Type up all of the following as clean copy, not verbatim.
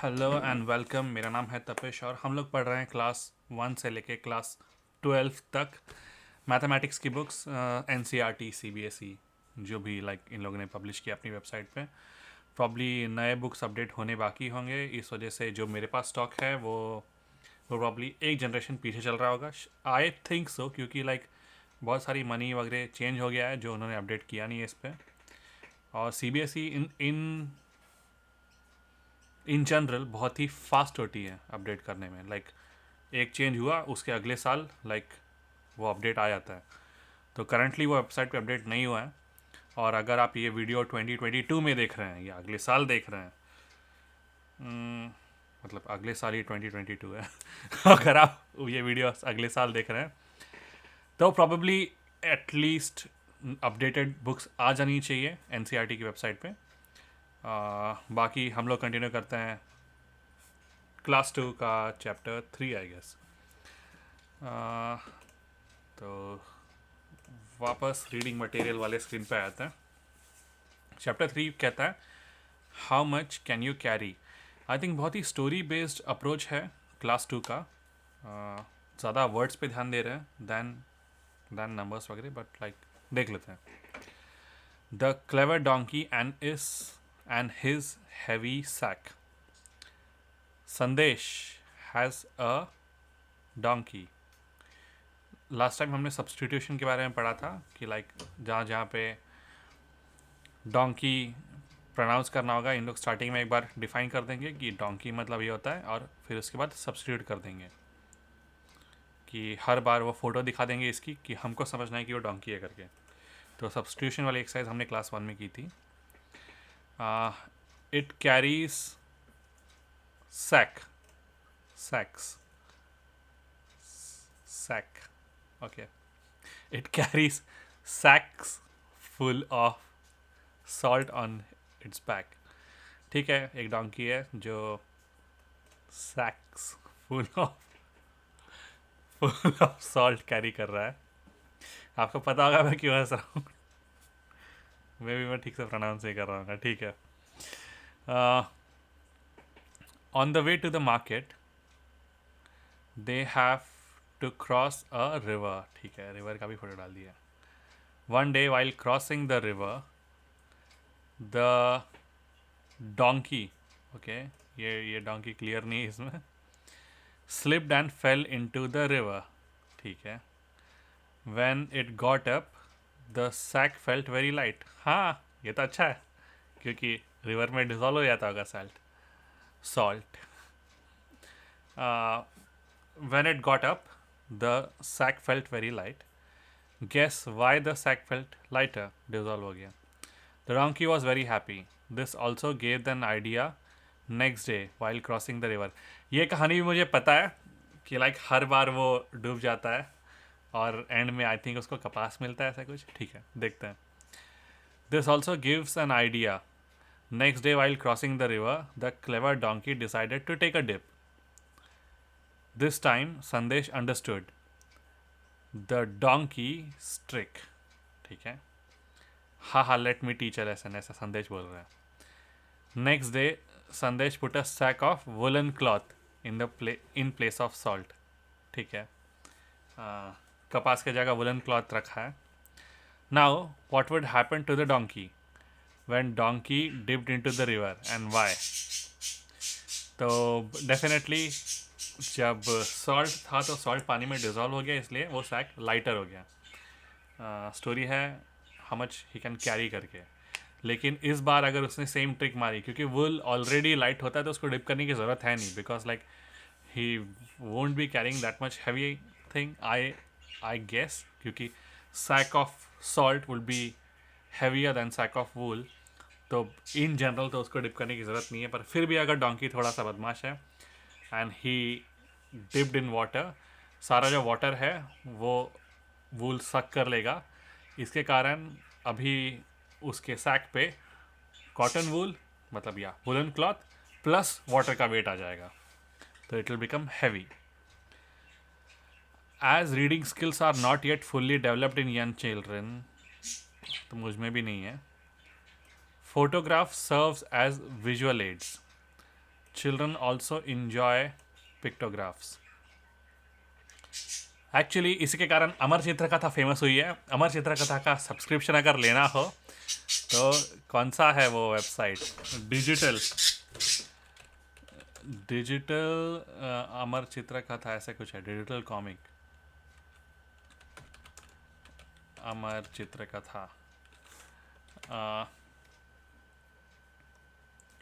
Hello and welcome. मेरा नाम है तपेश और हम लोग पढ़ रहे हैं क्लास 1 से लेके क्लास 12 तक मैथमेटिक्स की books. N C R T C B S E जो भी इन लोगों ने पब्लिश किया अपनी वेबसाइट पे। प्रॉब्ली नए बुक्स अपडेट होने बाकी होंगे, इस वजह से जो मेरे पास स्टॉक है वो प्रॉब्ली एक जनरेशन पीछे चल रहा होगा। आई थिंक सो, क्योंकि बहुत सारी मनी वगैरह चेंज हो गया है जो उन्होंने अपडेट किया नहीं है इस पर। और C B S E in in in general बहुत ही फास्ट होती है अपडेट करने में। एक चेंज हुआ उसके अगले साल वो अपडेट आ जाता है। तो करंटली वो वेबसाइट पे अपडेट नहीं हुआ है। और अगर आप ये वीडियो 2022 में देख रहे हैं या अगले साल देख रहे हैं, मतलब अगले साल ही 2022 है अगर आप ये वीडियो अगले साल देख रहे हैं तो प्रॉबेबली एटलीस्ट अपडेटेड बुक्स आ जानी चाहिए एनसीईआरटी की वेबसाइट पे। बाकी हम लोग कंटिन्यू करते हैं क्लास 2 का चैप्टर 3 आई गेस। तो वापस रीडिंग मटेरियल वाले स्क्रीन पे आते हैं। चैप्टर 3 कहता है how much can you carry. I think बहुत ही स्टोरी बेस्ड अप्रोच है क्लास 2 का। ज़्यादा वर्ड्स पे ध्यान दे रहे हैं दैन नंबर्स वगैरह, बट देख लेते हैं। The clever donkey and his heavy sack. Sandesh has a donkey. Last time हमने सब्सटीट्यूशन के बारे में पढ़ा था कि जहाँ जहाँ पे डोंकी प्रोनाउंस करना होगा, इन लोग स्टार्टिंग में एक बार डिफाइन कर देंगे कि डोंकी मतलब ये होता है, और फिर उसके बाद सब्सटीट्यूट कर देंगे कि हर बार वो फोटो दिखा देंगे इसकी कि हमको समझना है कि वो डोंकी है करके। तो सब्सटीट्यूशन वाली एक्सरसाइज हमने क्लास 1 में की थी। It carries sack sacks sack okay. It carries sacks full of salt on its back. ठीक है, एक डोंकी है जो sacks full of salt carry कर रहा है। आपको पता होगा मैं क्यों हंस रहा हूँ। मैं ठीक से प्रोनाउंस नहीं कर रहा हूँ। ठीक है। On the way to the market they have to cross a river. ठीक है, रिवर का भी फोटो डाल दिया। One day while crossing the river the donkey, okay, ये डोंकी क्लियर नहीं है इसमें, slipped and fell into the river. ठीक है। When it got up, the sack felt very light. हाँ, ये तो अच्छा है क्योंकि रिवर में डिजोल्व हो जाता होगा salt. When it got up, the sack felt very light. Guess why the sack felt lighter? Dissolve हो गया। The donkey was very happy. This also gave them an idea next day while crossing the river. ये कहानी भी मुझे पता है कि हर बार वो डूब जाता है और एंड में आई थिंक उसको कपास मिलता है, ऐसा कुछ। ठीक है, देखते हैं। This also gives an idea. Next day while crossing the river the clever donkey decided to take a dip. This time Sandesh understood the donkey's trick. ठीक है, हा हा let me teach a lesson, ऐसा संदेश बोल रहा है। Next day Sandesh put a sack of woollen cloth in place of salt. ठीक है, कपास के जगह वुलन क्लॉथ रखा है। Now what would happen to the donkey when donkey dipped into the river and why. तो डेफिनेटली जब सॉल्ट था तो सॉल्ट पानी में डिजोल्व हो गया, इसलिए वो सैक लाइटर हो गया। स्टोरी है how much he can carry करके। लेकिन इस बार अगर उसने सेम ट्रिक मारी, क्योंकि वुल ऑलरेडी लाइट होता है तो उसको डिप करने की ज़रूरत है नहीं, because he won't be carrying that much heavy thing I guess, क्योंकि sack of salt would be heavier than sack of wool. तो इन जनरल तो उसको डिप करने की ज़रूरत नहीं है, पर फिर भी अगर डोंकी थोड़ा सा बदमाश है and he dipped in water, सारा जो वाटर है वो वूल सक कर लेगा। इसके कारण अभी उसके सैक पे कॉटन वूल मतलब या वुलन क्लॉथ प्लस वाटर का वेट आ जाएगा, तो it will become heavy. As reading skills are not yet fully developed in young children, तो मुझ में भी नहीं है। Photograph serves as visual aids. Children also enjoy pictographs. Actually इसी के कारण अमर चित्रकथा फेमस हुई है. अमर चित्रकथा का सब्सक्रिप्शन अगर लेना हो तो कौन सा है वो वेबसाइट? डिजिटल डिजिटल अमर चित्रकथा ऐसा कुछ है. डिजिटल कॉमिक अमर चित्रकथा,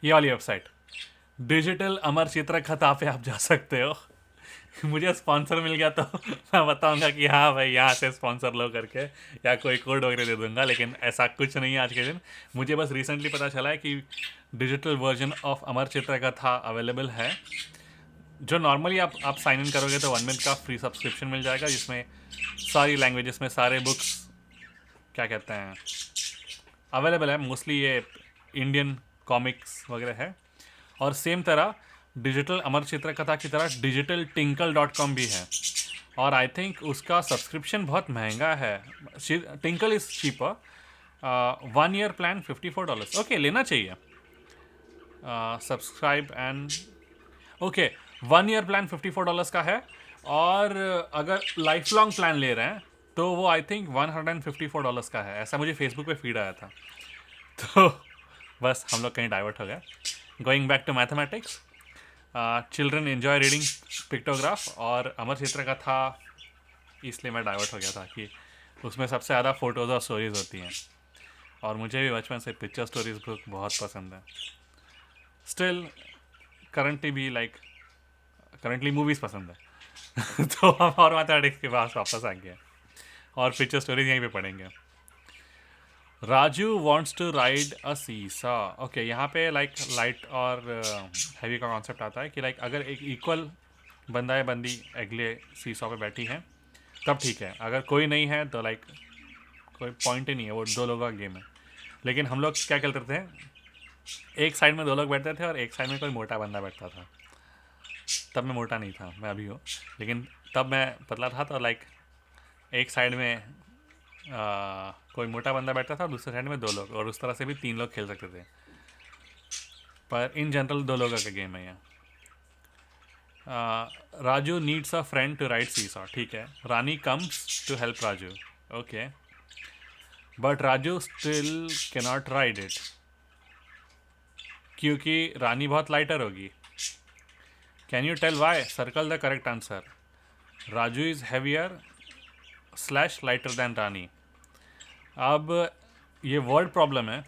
ये वाली वेबसाइट डिजिटल अमर चित्रकथा पे आप जा सकते हो. मुझे स्पॉन्सर मिल गया तो मैं बताऊंगा कि हाँ भाई यहाँ से स्पॉन्सर लो करके, या कोई कोड वगैरह दे दूंगा, लेकिन ऐसा कुछ नहीं है आज के दिन. मुझे बस रिसेंटली पता चला है कि digital version of Amar Chitrakatha available है. जो नॉर्मली आप साइन इन करोगे तो 1 मंथ का फ्री सब्सक्रिप्शन मिल जाएगा, जिसमें सारी लैंग्वेजेस में सारे बुक्स क्या कहते हैं अवेलेबल है. मोस्टली ये इंडियन कॉमिक्स वगैरह है. और सेम तरह डिजिटल अमर चित्रकथा की तरह डिजिटल tinkle.com भी है, और आई थिंक उसका सब्सक्रिप्शन बहुत महंगा है. Tinkle is cheaper. 1 year plan $54. Okay, लेना चाहिए. Subscribe and okay, 1 year plan $54 का है, और अगर लाइफ लॉन्ग प्लान ले रहे हैं तो वो आई थिंक $154 का है. ऐसा मुझे फेसबुक पे फीड आया था. तो बस हम लोग कहीं डाइवर्ट हो गए. Going back to mathematics, children enjoy reading pictograph और अमर चित्रकथा, इसलिए मैं डाइवर्ट हो गया था कि उसमें सबसे ज़्यादा फ़ोटोज़ और स्टोरीज होती हैं, और मुझे भी बचपन से पिक्चर स्टोरीज बुक बहुत पसंद है. स्टिल करंटली भी करंटली मूवीज़ पसंद है. तो हम और मैथमेटिक्स के पास वापस आ गए और पिक्चर स्टोरीज यहीं पे पढ़ेंगे. Raju wants to ride a seesaw. Okay, यहाँ पे लाइट और हैवी का कॉन्सेप्ट आता है कि अगर एक इक्वल बंदा या बंदी अगले सीसा पे बैठी है तब ठीक है. अगर कोई नहीं है तो कोई पॉइंट ही नहीं है, वो 2 लोगों का गेम है. लेकिन हम लोग क्या करते थे, एक साइड में 2 लोग बैठते थे और एक साइड में कोई मोटा बंदा बैठता था. तब मैं मोटा नहीं था, मैं अभी हूँ, लेकिन तब मैं पतला था. तो एक साइड में कोई मोटा बंदा बैठता था, दूसरे साइड में 2 लोग, और उस तरह से भी 3 लोग खेल सकते थे. पर इन जनरल 2 लोगों का गेम है ये. Raju needs a friend to ride seesaw. ठीक है, Rani comes to help Raju. Okay, but Raju still cannot ride it, क्योंकि रानी बहुत लाइटर होगी. Can you tell why? Circle the correct answer. Raju is heavier / lighter than Rani. अब ये वर्ड प्रॉब्लम है,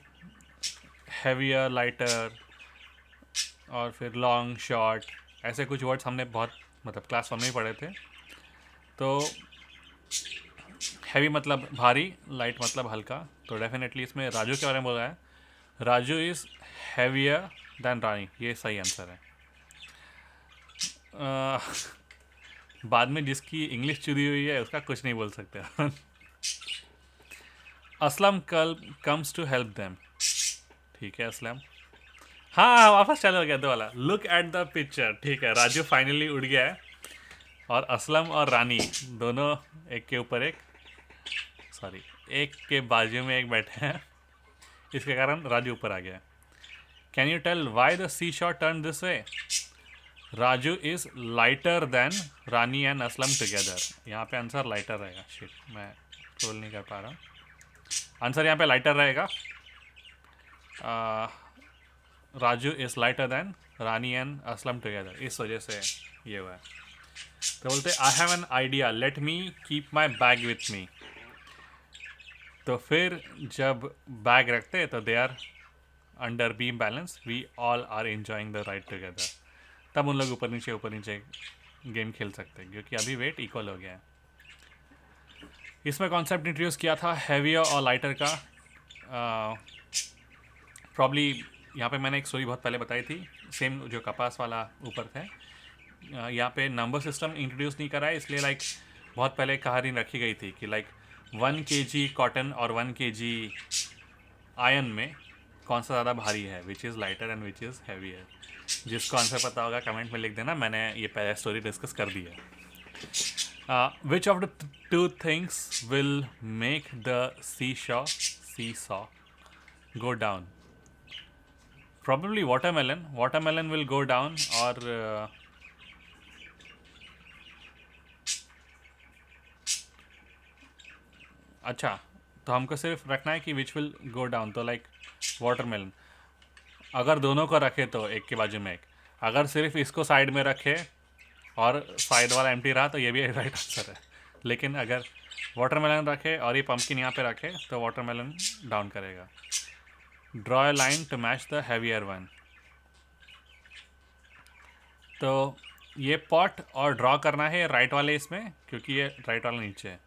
हैवियर, लाइटर, और फिर लॉन्ग, शॉर्ट, ऐसे कुछ वर्ड्स हमने बहुत क्लास 1 में ही पढ़े थे. तो हैवी मतलब भारी, लाइट मतलब हल्का. तो डेफिनेटली इसमें राजू के बारे में बोला है. राजू इज़ हैवियर दैन रानी, ये सही आंसर है. बाद में जिसकी इंग्लिश चुरी हुई है उसका कुछ नहीं बोल सकते. Aslam comes to help them. ठीक है असलम. हाँ, वापस चालू हो गया 2 वाला. Look at the picture. ठीक है, राजू फाइनली उड़ गया है, और असलम और रानी दोनों एक के ऊपर एक, सॉरी, एक के बाजू में एक बैठे हैं. इसके कारण राजू ऊपर आ गया. Can you tell why the seesaw turn this way? Raju is lighter than Rani and Aslam together. यहाँ पे आंसर लाइटर रहेगा. शिट, मैं स्क्रॉल नहीं कर पा रहा. आंसर यहाँ पे लाइटर रहेगा. Raju is lighter than Rani and Aslam together, इस वजह से ये हुआ है. तो बोलते I have an idea, let me keep my bag with me. तो फिर जब बैग रखते तो they are under beam balance, we all are enjoying the ride together. तब उन लोग ऊपर नीचे गेम खेल सकते हैं, क्योंकि अभी वेट इक्वल हो गया है. इसमें कॉन्सेप्ट इंट्रोड्यूस किया था हैवियर और लाइटर का. प्रॉब्ली यहाँ पे मैंने एक स्टोरी बहुत पहले बताई थी, सेम जो कपास वाला ऊपर थे. यहाँ पे नंबर सिस्टम इंट्रोड्यूस नहीं करा है, इसलिए बहुत पहले कहानी रखी गई थी कि 1 kg कॉटन और 1 kg आयरन में कौन सा ज़्यादा भारी है, which is lighter and which is heavier. जिसको आंसर पता होगा कमेंट में लिख देना, मैंने ये पहले स्टोरी डिस्कस कर दी है. Which of the 2 things will make the seesaw go down? Probably watermelon. Watermelon will go down or अच्छा, तो हमको सिर्फ रखना है कि विच विल गो डाउन, तो लाइक वाटरमेलन। अगर दोनों को रखे तो एक के बाजू में एक, अगर सिर्फ इसको साइड में रखे और साइड वाला एम्प्टी रहा तो ये भी राइट आंसर है। लेकिन अगर वाटरमेलन रखे और ये पम्पकिन यहाँ पे रखे तो वाटरमेलन डाउन करेगा। Draw a line to match the heavier one. तो ये पॉट और ड्रॉ करना है राइट वाले इसमें, क्योंकि ये राइट वाला नीचे है।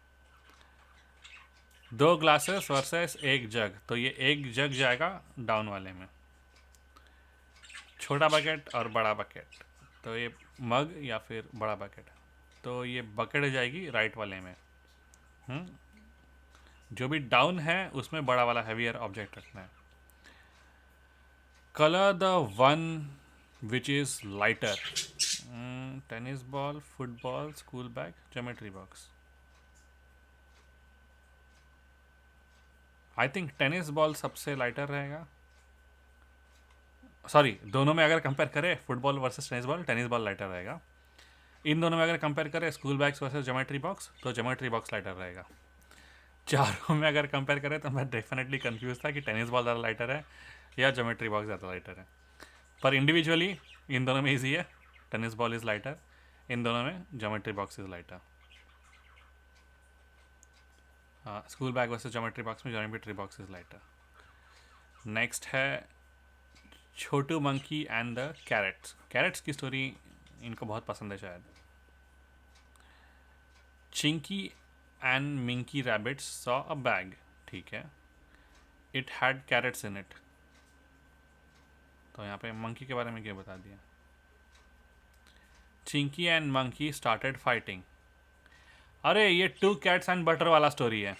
2 ग्लासेस वर्सेस 1 जग, तो ये 1 जग जाएगा डाउन वाले में। छोटा बकेट और बड़ा बकेट, तो ये मग या फिर बड़ा बकेट, तो ये बकेट जाएगी राइट वाले में। जो भी डाउन है उसमें बड़ा वाला हैवियर ऑब्जेक्ट रखना है। Colour the one which is lighter. Tennis ball, football, school bag, geometry box. I think tennis ball सबसे लाइटर रहेगा। सॉरी, दोनों में अगर कंपेयर करें football versus tennis ball lighter रहेगा। इन दोनों में अगर कंपेयर करें school bags versus geometry box, तो ज्योमेट्री बॉक्स लाइटर रहेगा। चारों में अगर कंपेयर करें तो मैं डेफिनेटली कंफ्यूज था कि टेनिस बॉल ज़्यादा लाइटर है या ज्योमेट्री बॉक्स ज़्यादा लाइटर है। पर इंडिविजुअली इन दोनों में ईजी है, टेनिस बॉल इज़ लाइटर, इन दोनों में geometry box is lighter. School bag versus geometry box में geometry box is lighter. Next है Chhotu monkey and the carrots. Carrots की स्टोरी इनको बहुत पसंद है शायद। Chinki and Minki rabbits saw a bag, ठीक है, it had carrots in it. तो यहाँ पे मंकी के बारे में क्या बता दिया। Chinki and monkey started fighting. अरे ये 2 कैट्स एंड बटर वाला स्टोरी है।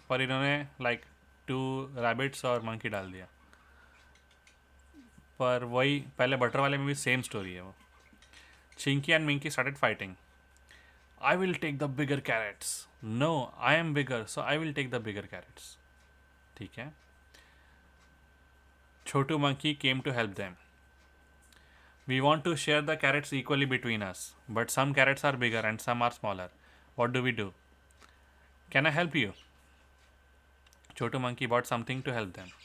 पर इन्होंने लाइक 2 रैबिट्स और मंकी डाल दिया। पर वही पहले बटर वाले में भी सेम स्टोरी है वो। Chinki and Minki started fighting. I will take the bigger carrots. No, I am bigger, so I will take the bigger carrots. ठीक है। छोटू monkey came to help them. We want to share the carrots equally between us, but some carrots are bigger and some are smaller. What do we do? Can I help you? Chhotu monkey bought something to help them.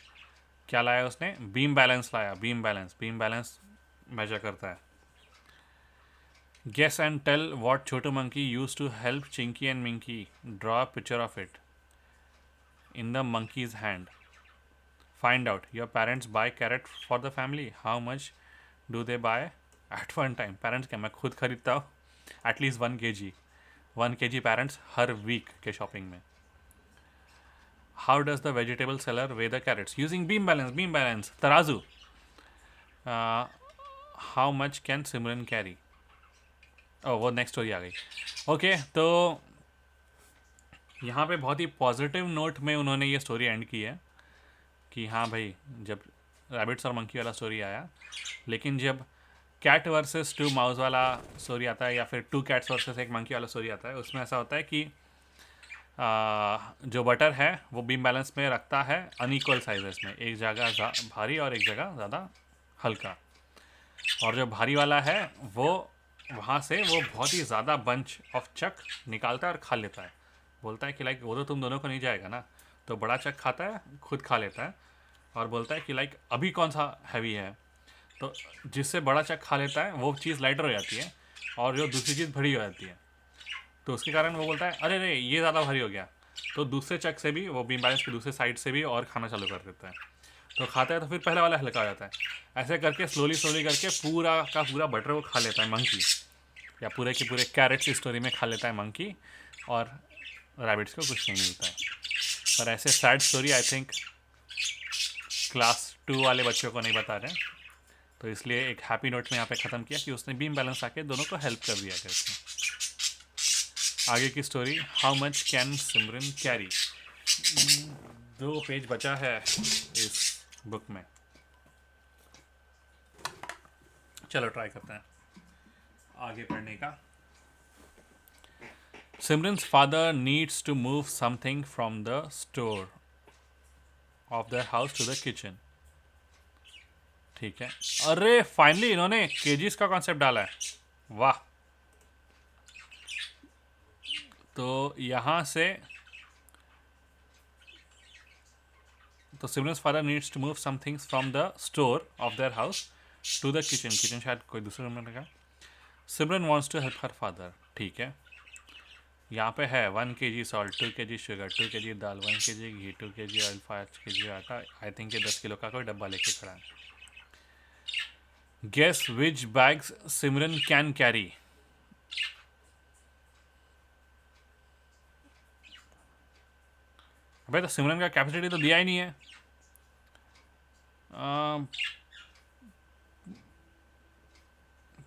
क्या लाया उसने? Beam balance लाया। Beam balance major करता है। Guess and tell what Chotu Monkey used to help Chinky and Minky. Draw a picture of it in the monkey's hand. Find out. Your parents buy carrot for the family. How much do they buy at one time? Parents क्या मैं खुद खरीदता हूँ at least 1 kg. 1 kg parents her week के shopping में. How does the vegetable seller weigh the carrots? Using beam balance. तराजू. How much can Simran carry? वो next story आ गई। ओके, तो यहाँ पे बहुत ही पॉजिटिव नोट में उन्होंने ये स्टोरी एंड की है कि हाँ भाई, जब रैबिट्स और मंकी वाला स्टोरी आया, लेकिन जब कैट वर्सेस 2 माउस वाला स्टोरी आता है या फिर 2 कैट्स वर्सेस 1 मंकी वाला स्टोरी आता है, उसमें ऐसा होता है कि जो बटर है वो बीम बैलेंस में रखता है अनइक्वल साइजेस में, एक जगह भारी और एक जगह ज़्यादा हल्का। और जो भारी वाला है वो वहाँ से वो बहुत ही ज़्यादा बंच ऑफ चक निकालता है और खा लेता है। बोलता है कि लाइक वो तो तुम दोनों को नहीं जाएगा ना, तो बड़ा चक खाता है, खुद खा लेता है और बोलता है कि लाइक अभी कौन सा हैवी है। तो जिससे बड़ा चक खा लेता है वो चीज़ लाइटर हो जाती है और जो दूसरी चीज़ बड़ी हो जाती है। तो उसके कारण वो बोलता है अरे रे ये ज़्यादा भारी हो गया, तो दूसरे चक से भी वो बीम बैलेंस की दूसरे साइड से भी और खाना चालू कर देता है। तो खाता है तो फिर पहले वाला हल्का हो जाता है। ऐसे करके स्लोली करके पूरा का पूरा बटर वो खा लेता है मंकी, या पूरे के पूरे कैरेट्स की स्टोरी में खा लेता है मंकी, और रैबिट्स को कुछ नहीं मिलता है। पर ऐसे sad story I think class 2 वाले बच्चों को नहीं बता रहे, तो इसलिए एक हैप्पी नोट में यहाँ पे ख़त्म किया कि उसने बीम बैलेंस आके दोनों को हेल्प कर दिया करके। आगे की story, how much can Simran carry. 2 page बचा है इस बुक में, चलो ट्राई करते हैं आगे पढ़ने का। Simran's father needs to move something from the store of their house to the kitchen. ठीक है। अरे फाइनली इन्होंने केजीज का कॉन्सेप्ट डाला है, वाह। तो यहाँ से तो Simran's father needs to move some things from the store of their house to the kitchen. Kitchen शायद कोई दूसरे रूम में लगा। Simran wants to help her father, ठीक है। यहाँ पे है 1 kg salt, 2 kg sugar, 2 kg दाल, 1 kg घी, 2 kg ऑयल, 5 kg आटा। आई थिंक ये 10 किलो का कोई डब्बा लेके खड़ा है। Guess which bags Simran can carry. अबे तो सिमरन का कैपेसिटी तो दिया ही नहीं है।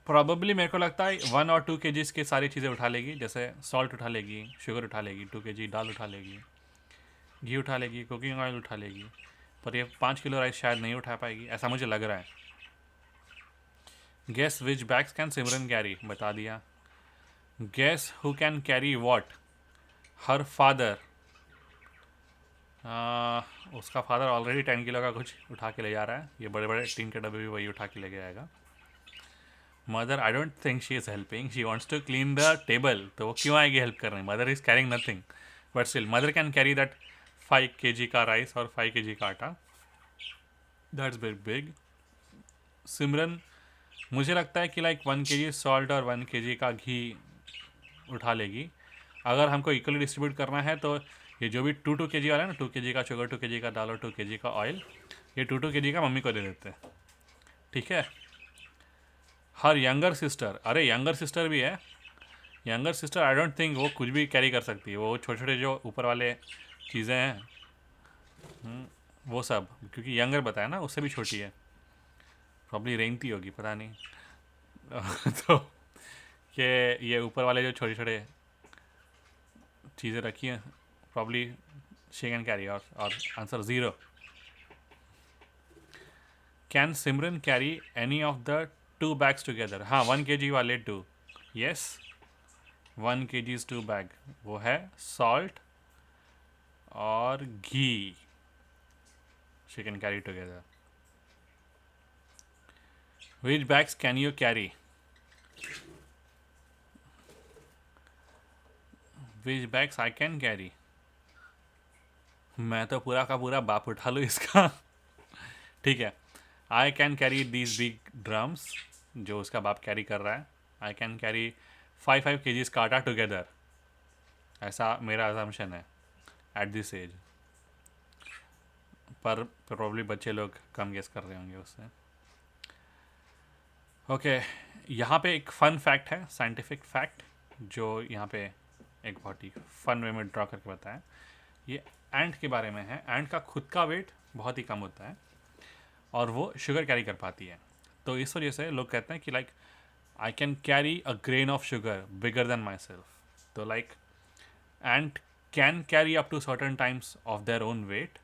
प्रॉबेबली मेरे को लगता है 1 और 2 kg की सारी चीज़ें उठा लेगी, जैसे सॉल्ट उठा लेगी, शुगर उठा लेगी, 2 kg दाल उठा लेगी, घी उठा लेगी, कुकिंग ऑयल उठा लेगी। पर ये 5 किलो राइस शायद नहीं उठा पाएगी, ऐसा मुझे लग रहा है। Guess which bags can Simran carry, बता दिया। Guess who can carry what, her father. उसका फादर ऑलरेडी 10 किलो का कुछ उठा के ले जा रहा है, ये बड़े बड़े टीन के डब्बे भी वही उठा के ले जाएगा। Mother I don't think she is helping, she wants to clean the table, तो वो क्यों आएगी हेल्प करने। Mother is carrying nothing, but still mother can carry that 5 kg का राइस और 5 kg का आटा, दैट्स बिग बिग। सिमरन मुझे लगता है कि लाइक 1 kg सॉल्ट और 1 kg का घी उठा लेगी। अगर हमको इक्वली डिस्ट्रीब्यूट करना है तो ये जो भी 2 2 kg वाला है ना, 2 kg का शुगर, 2 kg का दाल और 2 kg का ऑयल, ये 2 2 kg का मम्मी को दे देते हैं, ठीक है। हर यंगर सिस्टर, अरे यंगर सिस्टर भी है। Younger sister I don't think वो कुछ भी कैरी कर सकती है, वो छोटे छोटे जो ऊपर वाले चीज़ें हैं, वो सब, क्योंकि यंगर बताया ना, उससे भी छोटी है, प्रॉब्ली रेंगती होगी, पता नहीं। तो ये ऊपर वाले जो छोटे छोटे चीज़ें रखी हैं, प्रॉब्ली शी कैन कैरी। और answer 0। Can Simran carry any of the 2 bags together. हाँ 1 kg वाले 2, यस 1 kg 2 बैग, वो है सॉल्ट और घी, she can carry together. Which bags can you carry, which bags I can carry. मैं तो पूरा का पूरा बाप उठा लूँ इसका। ठीक है, आई can carry these big drums, जो उसका बाप कैरी कर रहा है। आई कैन कैरी 5 5 kg का आटा टुगेदर, ऐसा मेरा अजम्पशन है एट दिस एज, पर प्रॉब्ली बच्चे लोग कम गेस कर रहे होंगे उससे। ओके, यहाँ पे एक फन फैक्ट है, साइंटिफिक फैक्ट, जो यहाँ पे एक बहुत ही फन वे में ड्रॉ करके बताया। ये एंट के बारे में है। एंट का खुद का वेट बहुत ही कम होता है और वो शुगर कैरी कर पाती है, तो इस वजह से लोग कहते हैं कि like I can carry a grain of sugar bigger than myself. तो like ant can carry up to certain times of their own weight.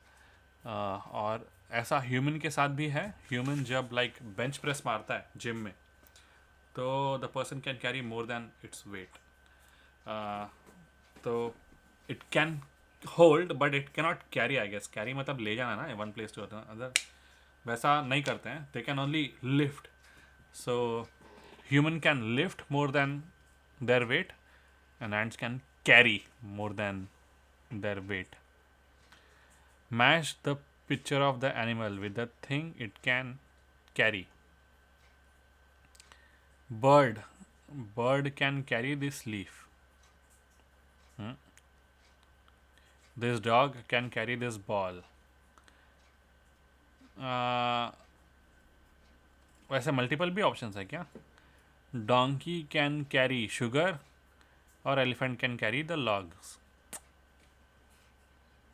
और ऐसा ह्यूमन के साथ भी है। ह्यूमन जब लाइक बेंच प्रेस मारता है जिम में, तो the person can carry more than its weight. तो it can hold but it cannot carry, I guess. Carry मतलब ले जाना ना, वन प्लेस टू अदर, वैसा नहीं करते हैं। They can only lift. So human can lift more than their weight and ants can carry more than their weight. Match the picture of the animal with the thing it can carry. Bird. Bird can carry this leaf. This dog can carry this ball. वैसे multiple भी options है क्या? Donkey can carry sugar और elephant can carry the logs.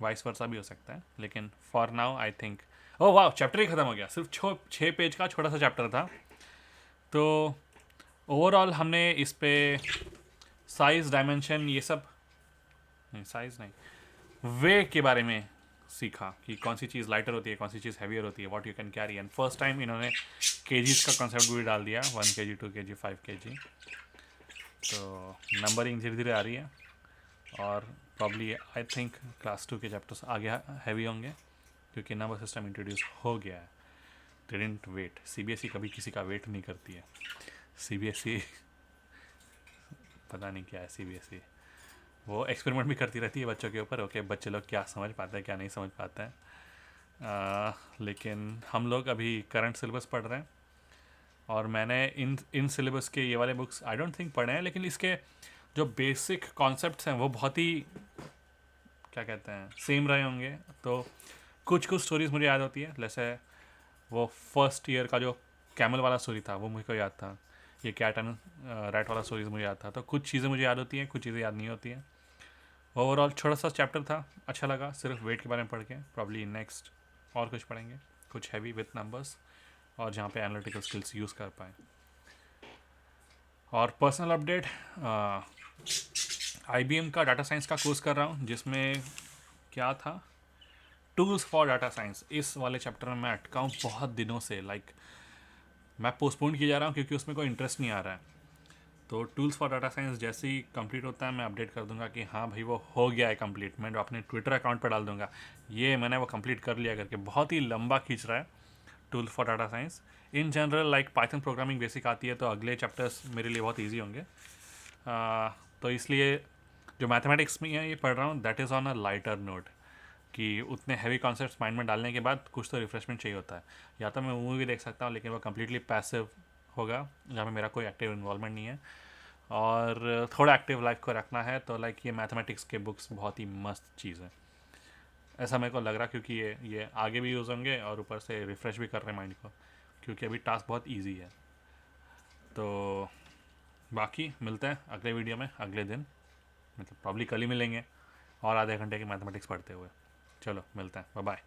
Vice versa भी हो सकता है, लेकिन फॉर नाउ आई थिंक, ओह वाह, चैप्टर ही खत्म हो गया। सिर्फ 6 पेज का छोटा सा चैप्टर था। तो ओवरऑल हमने इस पे साइज, डायमेंशन, ये सब नहीं, साइज नहीं, वे के बारे में सीखा कि कौन सी चीज़ लाइटर होती है, कौन सी चीज़ हैवियर होती है, what you can carry. And first time इन्होंने केजीज का कॉन्सेप्ट भी डाल दिया, 1 kg 2 kg 5 kg। तो नंबरिंग धीरे धीरे आ रही है और प्रॉब्ली आई थिंक क्लास 2 के चैप्टर्स आगे हैवी होंगे, क्योंकि नंबर सिस्टम इंट्रोड्यूस हो गया है। Didn't wait. सीबीएसई कभी किसी का वेट नहीं करती है। सीबीएसई पता नहीं क्या है सीबीएसई, वो एक्सपेरिमेंट भी करती रहती है बच्चों के ऊपर। ओके, बच्चे लोग क्या समझ पाते हैं क्या नहीं समझ पाते हैं। लेकिन हम लोग अभी करंट सिलेबस पढ़ रहे हैं, और मैंने इन सिलेबस के ये वाले बुक्स आई डोंट थिंक पढ़े हैं, लेकिन इसके जो बेसिक कॉन्सेप्ट्स हैं वो बहुत ही क्या कहते हैं सेम रहे होंगे। तो कुछ कुछ स्टोरीज मुझे याद होती है, जैसे वो फर्स्ट ईयर का जो कैमल वाला स्टोरी था वो मुझे याद था, ये कैट एंड रैट वाला स्टोरीज मुझे याद था। तो कुछ चीज़ें मुझे याद होती हैं, कुछ चीज़ें याद नहीं होती हैं। ओवरऑल छोटा सा चैप्टर था, अच्छा लगा सिर्फ वेट के बारे में पढ़ के। प्रॉब्ली नेक्स्ट और कुछ पढ़ेंगे, कुछ हैवी विथ नंबर्स, और जहाँ पे एनालिटिकल स्किल्स यूज़ कर पाएँ। और पर्सनल अपडेट, IBM का डाटा साइंस का कोर्स कर रहा हूँ, जिसमें क्या था, टूल्स फॉर डाटा साइंस। इस वाले चैप्टर में मैं अटका हूँ बहुत दिनों से, मैं पोस्टपोन किया जा रहा हूँ क्योंकि उसमें कोई इंटरेस्ट नहीं आ रहा है। तो टूल्स फॉर डाटा साइंस जैसे ही कंप्लीट होता है मैं अपडेट कर दूंगा कि हाँ भाई वो हो गया है कंप्लीट। मैं अपने ट्विटर अकाउंट पर डाल दूंगा ये मैंने वो कंप्लीट कर लिया करके। बहुत ही लंबा खींच रहा है tools for data science. In general Python programming basic आती है, तो अगले चैप्टर्स मेरे लिए बहुत ईजी होंगे। तो इसलिए जो मैथमेटिक्स में है ये पढ़ रहा हूँ, that is on a lighter note, कि उतने हैवी कॉन्सेप्ट्स माइंड में डालने के बाद कुछ तो रिफ्रेशमेंट चाहिए होता है। या तो मैं मूवी देख सकता हूँ, लेकिन वो कम्प्लीटली पैसिव होगा जहाँ पे मेरा कोई एक्टिव इन्वॉल्वमेंट नहीं है, और थोड़ा एक्टिव लाइफ को रखना है तो ये मैथमेटिक्स के बुक्स बहुत ही मस्त चीज़ है, ऐसा मेरे को लग रहा। क्योंकि ये आगे भी यूज़ होंगे और ऊपर से रिफ़्रेश भी कर रहे हैं माइंड को, क्योंकि अभी टास्क बहुत ईजी है। तो बाकी मिलते हैं अगले वीडियो में अगले दिन, मतलब प्रॉब्ली कल ही मिलेंगे, और आधे घंटे की मैथमेटिक्स पढ़ते हुए। चलो मिलते हैं, बाय बाय।